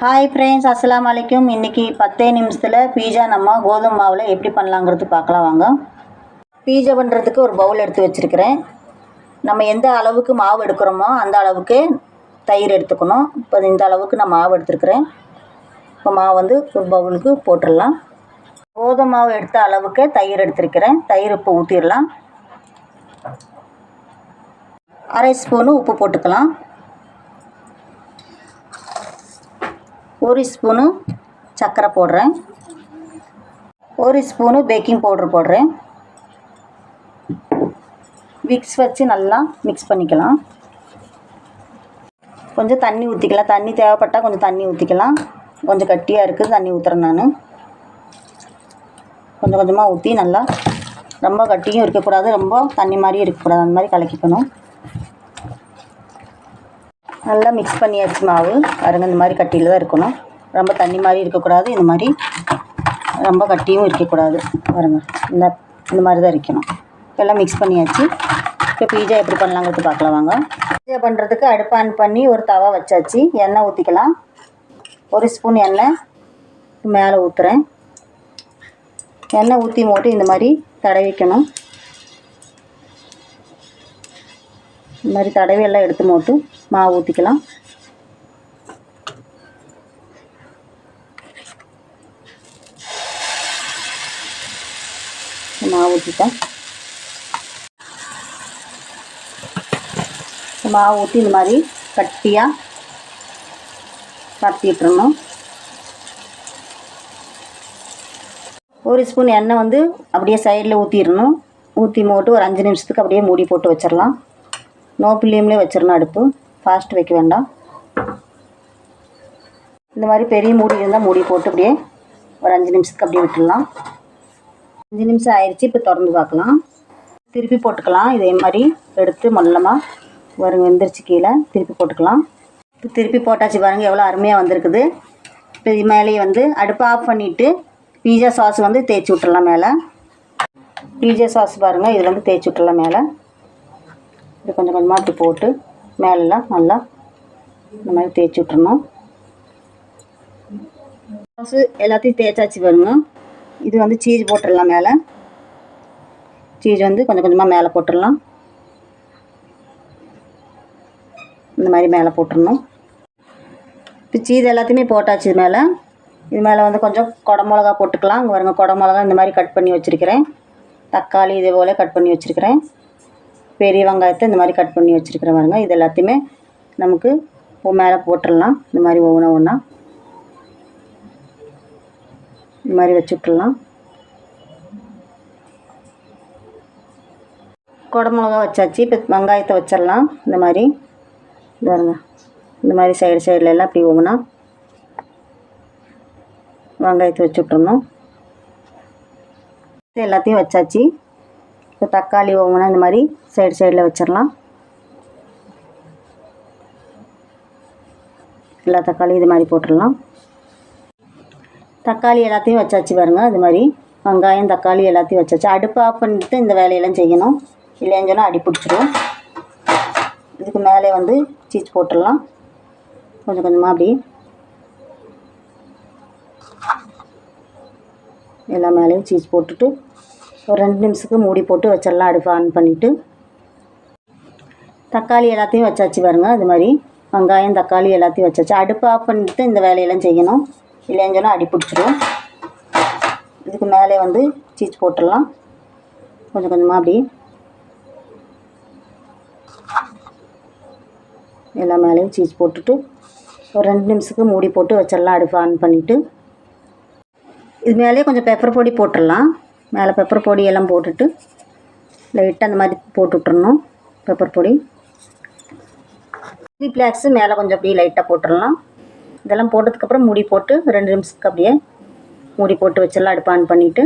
Hi friends, அஸ்ஸலாமு அலைக்கும். இன்றைக்கி 10 நிமிஷத்தில் பீஸா நம்ம கோதுமை மாவில் எப்படி பண்ணலாங்கிறது பார்க்கலாம் வாங்க. பீஸா பண்ணுறதுக்கு ஒரு பவுல் எடுத்து வச்சுருக்கிறேன். நம்ம எந்த அளவுக்கு மாவு எடுக்கிறோமோ அந்த அளவுக்கு தயிர் எடுத்துக்கணும். இப்போ இந்த அளவுக்கு நான் மாவு எடுத்துருக்கிறேன். இப்போ மாவு வந்து ஒரு பவுலுக்கு போட்டுடலாம். கோதுமை மாவு எடுத்த அளவுக்கு தயிர் எடுத்துருக்கிறேன். தயிர் இப்போ ஊற்றிடலாம். அரை ஸ்பூனு உப்பு போட்டுக்கலாம். 1 ஸ்பூனு சர்க்கரை போடுறேன். 1 ஸ்பூனு பேக்கிங் பவுட்ரு போடுறேன். விக்ஸ் வச்சு நல்லா மிக்ஸ் பண்ணிக்கலாம். கொஞ்சம் தண்ணி ஊற்றிக்கலாம். தண்ணி தேவைப்பட்டால் கொஞ்சம் தண்ணி ஊற்றிக்கலாம். கொஞ்சம் கட்டியாக இருக்குது, தண்ணி ஊற்றுறேன் நான். கொஞ்சம் கொஞ்சமாக ஊற்றி நல்லா, ரொம்ப கட்டியும் இருக்கக்கூடாது, ரொம்ப தண்ணி மாதிரியும் இருக்கக்கூடாது, அந்த மாதிரி கலக்கிக்கணும். நல்லா மிக்ஸ் பண்ணியாச்சு மாவு. பாருங்க, இந்த மாதிரி கட்டியில் தான் இருக்கணும். ரொம்ப தண்ணி மாதிரி இருக்கக்கூடாது, இந்த மாதிரி ரொம்ப கட்டியும் இருக்கக்கூடாது. பாருங்க, இந்த மாதிரி தான் இருக்கணும். எல்லாம் மிக்ஸ் பண்ணியாச்சு. இப்போ பீஸா எப்படி பண்ணலாங்கிறது பார்க்கலாம் வாங்க. பீஸா பண்ணுறதுக்கு அடுப்பு ஆன் பண்ணி ஒரு தவா வச்சாச்சு. எண்ணெய் ஊற்றிக்கலாம். 1 ஸ்பூன் எண்ணெய் மேலே ஊற்றுறேன். எண்ணெய் ஊற்றி போட்டு இந்த மாதிரி தடவிக்கணும். இந்த மாதிரி தடவி எல்லாம் எடுத்து போட்டு மாவு ஊற்றிக்கலாம். மாவு ஊற்றிட்டேன். மாவு ஊற்றி இந்த மாதிரி கட்டியாக பரத்திட்டுறணும். 1 ஸ்பூன் எண்ணெய் வந்து அப்படியே சைடில் ஊற்றிடணும். ஊற்றி போட்டு ஒரு 5 நிமிஷத்துக்கு அப்படியே மூடி போட்டு வச்சிடலாம். நோ ஃப்ளேம்லேயே வச்சிடணும். அடுப்பு ஃபாஸ்ட் வைக்க வேண்டாம். இந்த மாதிரி பெரிய மூடி இருந்தால் மூடி போட்டு அப்படியே ஒரு 5 நிமிஷத்துக்கு அப்படியே விட்டுடலாம். 5 நிமிஷம் ஆயிடுச்சு. இப்போ திறந்து பார்க்கலாம். திருப்பி போட்டுக்கலாம். இதே மாதிரி எடுத்து மொல்லமாக வருங்க, வெந்துருச்சு. கீழே திருப்பி போட்டுக்கலாம். இப்போ திருப்பி போட்டாச்சு. பாருங்கள் எவ்வளோ அருமையாக வந்திருக்குது. இப்போ இது மேலேயே வந்து அடுப்பு ஆஃப் பண்ணிவிட்டு பீஸா சாஸ் வந்து தேய்ச்சி விட்டுடலாம். மேலே பீஸா சாஸ் பாருங்கள், இதில் வந்து தேய்ச்சி விட்டுடலாம். மேலே இது கொஞ்சம் கொஞ்சமாக அப்படி போட்டு மேலெல்லாம் நல்லா இந்த மாதிரி தேய்ச்சி விட்டுறணும். சாஸு எல்லாத்தையும் தேய்ச்சாச்சு பாருங்க. இது வந்து சீஸ் போட்டுடலாம். மேலே சீஸ் வந்து கொஞ்சம் கொஞ்சமாக மேலே போட்டுடலாம். இந்த மாதிரி மேலே போட்டுடணும். இப்போ சீஸ் எல்லாத்தையுமே போட்டாச்சு. இது மேலே வந்து கொஞ்சம் குடமிளகா போட்டுக்கலாம். இங்கே பாருங்க, குடமிளகா இந்த மாதிரி கட் பண்ணி வச்சுருக்கிறேன். தக்காளி இதே போல் கட் பண்ணி வச்சுருக்கிறேன். பெரிய வெங்காயத்தை இந்த மாதிரி கட் பண்ணி வச்சுருக்கிறேன் பாருங்க. இது எல்லாத்தையுமே நமக்கு மேலே போட்டுடலாம். இந்த மாதிரி ஒவ்வொன்றா இந்த மாதிரி வச்சு விட்டுடலாம். குடமிளகா வச்சாச்சு. இப்போ வெங்காயத்தை வச்சிடலாம். இந்த மாதிரி இது பாருங்க, இந்த மாதிரி சைடில் எல்லாம் அப்படி ஒவ்வொன்றா வெங்காயத்தை வச்சு விட்டுறணும். எல்லாத்தையும் வச்சாச்சு. இப்போ தக்காளி ஒவ்வொன்றா இந்த மாதிரி சைடில் வச்சிடலாம். எல்லா தக்காளியும் இது மாதிரி போட்டுடலாம். தக்காளி எல்லாத்தையும் வச்சாச்சு பாருங்கள். இது மாதிரி வெங்காயம் தக்காளி எல்லாத்தையும் வச்சாச்சு. அடுப்பு ஆஃப் பண்ணிட்டு இந்த வேலையெல்லாம் செய்யணும், இல்லைன்னு சொன்னால் அடி பிடிச்சிடும். இதுக்கு மேலே வந்து சீஸ் போட்டுடலாம். கொஞ்சம் கொஞ்சமாக அப்படி எல்லா மேலேயும் சீஸ் போட்டுட்டு ஒரு 2 நிமிஷத்துக்கு மூடி போட்டு வச்சிடலாம். அடுப்பு ஆன் பண்ணிவிட்டு தக்காளி எல்லாத்தையும் வச்சாச்சு பாருங்கள். அது மாதிரி வெங்காயம் தக்காளி எல்லாத்தையும் வச்சாச்சு. அடுப்பு ஆஃப் பண்ணிட்டு இந்த வேலையெல்லாம் செய்யணும், இல்லைன்னு சொன்னால் அடி பிடிச்சிடும். இதுக்கு மேலே வந்து சீஸ் போட்டுடலாம். கொஞ்சம் கொஞ்சமாக அப்படி எல்லா மேலேயும் சீஸ் போட்டுட்டு ஒரு 2 நிமிஷத்துக்கு மூடி போட்டு வச்சிடலாம். அடுப்பு ஆன் பண்ணிவிட்டு இது மேலே கொஞ்சம் பெப்பர் பொடி போட்டுடலாம். மேலே பெப்பர் பொடி எல்லாம் போட்டுட்டு லைட்டாக அந்த மாதிரி போட்டு விட்டுறணும். பெப்பர் பொடி, சில்லி ஃப்ளேக்ஸு மேலே கொஞ்சம் அப்படியே லைட்டாக போட்டுடலாம். இதெல்லாம் போட்டதுக்கப்புறம் மூடி போட்டு 2 நிமிஷத்துக்கு அப்படியே மூடி போட்டு வச்சிடலாம். அடுப்பு ஆன் பண்ணிவிட்டு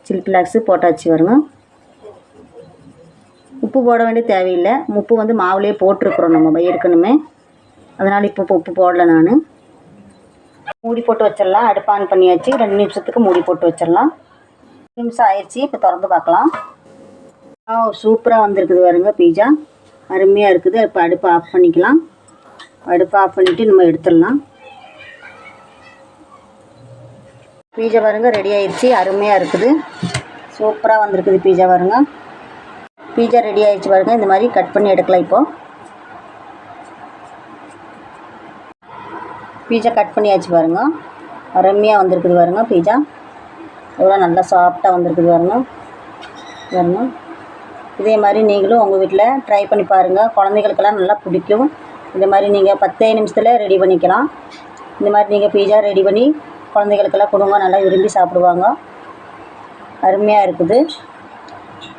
சில்லி ஃப்ளேக்ஸு போட்டாச்சு வருங்க. உப்பு போட வேண்டிய தேவையில்லை. உப்பு வந்து மாவுலேயே போட்டிருக்குறோம் நம்ம ஏற்கனவே, அதனால் இப்போ உப்பு போடலை நான். மூடி போட்டு வச்சிடலாம். அடுப்பு ஆன் பண்ணியாச்சு. 2 நிமிஷத்துக்கு மூடி போட்டு வச்சிடலாம். 2 நிமிஷம் ஆயிடுச்சு. இப்போ திறந்து பார்க்கலாம். சூப்பராக வந்திருக்குது பாருங்க. பீஸா அருமையாக இருக்குது. இப்போ அடுப்பு ஆஃப் பண்ணிக்கலாம். அடுப்பை ஆஃப் பண்ணிவிட்டு நம்ம எடுத்துடலாம். பீஸா பாருங்கள் ரெடி ஆயிடுச்சு. அருமையாக இருக்குது, சூப்பராக வந்திருக்குது பீஸா பாருங்கள். பீஸா ரெடி ஆயிடுச்சு பாருங்கள். இந்த மாதிரி கட் பண்ணி எடுக்கலாம். இப்போது பீஸா கட் பண்ணியாச்சு பாருங்கள். அருமையாக வந்திருக்குது பாருங்கள். பீஸா எவ்வளோ நல்லா சாஃப்டாக வந்திருக்குது பாருங்கள். பாருங்கள், இதே மாதிரி நீங்களும் உங்கள் வீட்டில் ட்ரை பண்ணி பாருங்கள். குழந்தைகளுக்கெல்லாம் நல்லா பிடிக்கும். இந்த மாதிரி நீங்கள் 10 நிமிஷத்தில் ரெடி பண்ணிக்கலாம். இந்த மாதிரி நீங்கள் பீஸா ரெடி பண்ணி குழந்தைகளுக்கெல்லாம் கொடுங்க, நல்லா விரும்பி சாப்பிடுவாங்க. அருமையாக இருக்குது.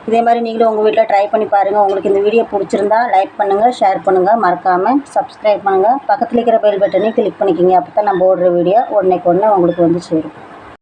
இதே மாதிரி நீங்களும் உங்கள் வீட்டில் ட்ரை பண்ணி பாருங்கள். உங்களுக்கு இந்த வீடியோ பிடிச்சிருந்தா லைக் பண்ணுங்கள், ஷேர் பண்ணுங்கள், மறக்காமல் சப்ஸ்கிரைப் பண்ணுங்கள். பக்கத்தில் இருக்கிற பெல் பட்டனையும் கிளிக் பண்ணிக்கிங்க. அப்போ தான் நம்ம போடுற வீடியோ உடனேக்கு உடனே உங்களுக்கு வந்து சேரும்.